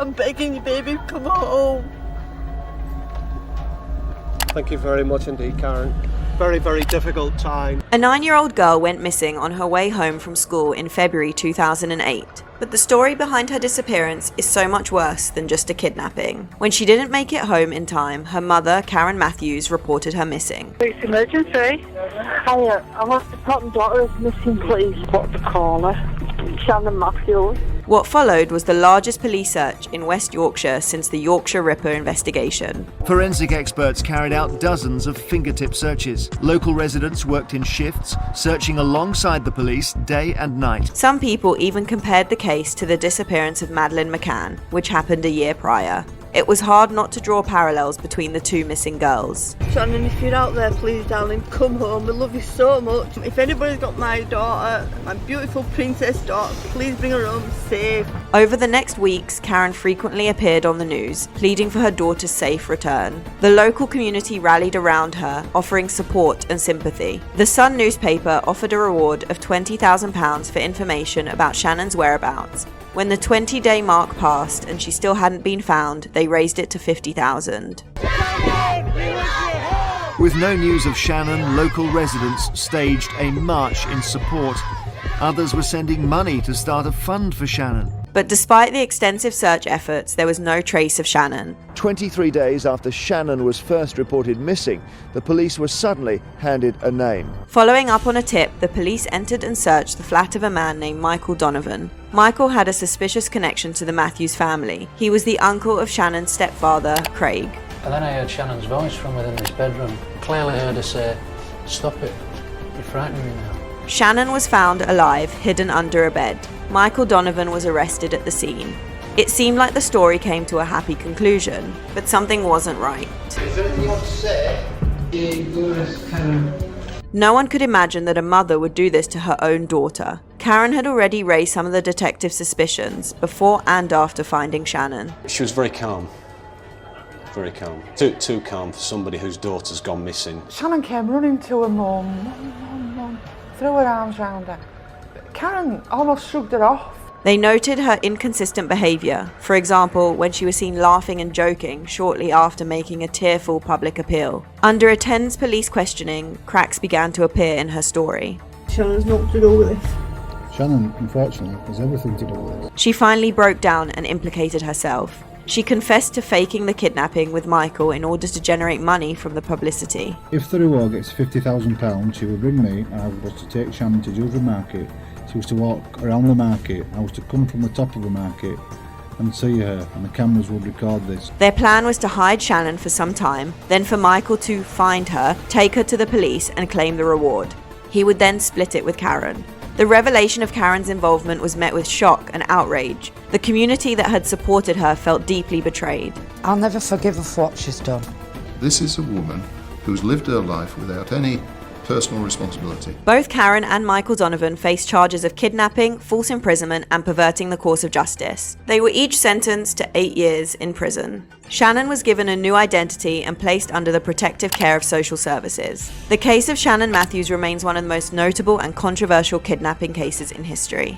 I'm begging you, baby, come home. Thank you very much indeed, Karen. Very, very difficult time. A 9-year-old girl went missing on her way home from school in February 2008. But the story behind her disappearance is so much worse than just a kidnapping. When she didn't make it home in time, her mother, Shannon Matthews, reported her missing. It's emergency. Hiya, I want to put my daughter is missing, please. What to call her? Shannon Matthews. What followed was the largest police search in West Yorkshire since the Yorkshire Ripper investigation. Forensic experts carried out dozens of fingertip searches. Local residents worked in shifts, searching alongside the police day and night. Some people even compared the case to the disappearance of Madeleine McCann, which happened a year prior. It was hard not to draw parallels between the two missing girls. Shannon, if you're out there, please, darling, come home. We love you so much. If anybody's got my daughter, my beautiful princess daughter, please bring her home safe. Over the next weeks, Karen frequently appeared on the news, pleading for her daughter's safe return. The local community rallied around her, offering support and sympathy. The Sun newspaper offered a reward of £20,000 for information about Shannon's whereabouts. When the 20-day mark passed and she still hadn't been found, they raised it to $50,000. With no news of Shannon, local residents staged a march in support. Others were sending money to start a fund for Shannon. But despite the extensive search efforts, there was no trace of Shannon. 23 days after Shannon was first reported missing, the police were suddenly handed a name. Following up on a tip, the police entered and searched the flat of a man named Michael Donovan. Michael had a suspicious connection to the Matthews family. He was the uncle of Shannon's stepfather, Craig. And then I heard Shannon's voice from within this bedroom. Clearly heard her say, "Stop it, you're frightening me now." Shannon was found alive, hidden under a bed. Michael Donovan was arrested at the scene. It seemed like the story came to a happy conclusion, but something wasn't right. No one could imagine that a mother would do this to her own daughter. Karen had already raised some of the detective's suspicions before and after finding Shannon. She was very calm. Very calm. Too calm for somebody whose daughter's gone missing. Shannon came running to her mum, mum, threw her arms round her. Karen almost shrugged her off. They noted her inconsistent behaviour, for example, when she was seen laughing and joking shortly after making a tearful public appeal. Under a tense police questioning, cracks began to appear in her story. Shannon's not to do with this. Shannon, unfortunately, has everything to do with this. She finally broke down and implicated herself. She confessed to faking the kidnapping with Michael in order to generate money from the publicity. If the reward gets £50,000, she will bring me and I was to take Shannon to Dewsbury Market. She was to walk around the market. I was to come from the top of the market and see her, and the cameras would record this. Their plan was to hide Shannon for some time, then for Michael to find her, take her to the police and claim the reward. He would then split it with Karen. The revelation of Karen's involvement was met with shock and outrage. The community that had supported her felt deeply betrayed. I'll never forgive her for what she's done. This is a woman who's lived her life without any personal responsibility. Both Karen and Michael Donovan faced charges of kidnapping, false imprisonment, and perverting the course of justice. They were each sentenced to 8 years in prison. Shannon was given a new identity and placed under the protective care of social services. The case of Shannon Matthews remains one of the most notable and controversial kidnapping cases in history.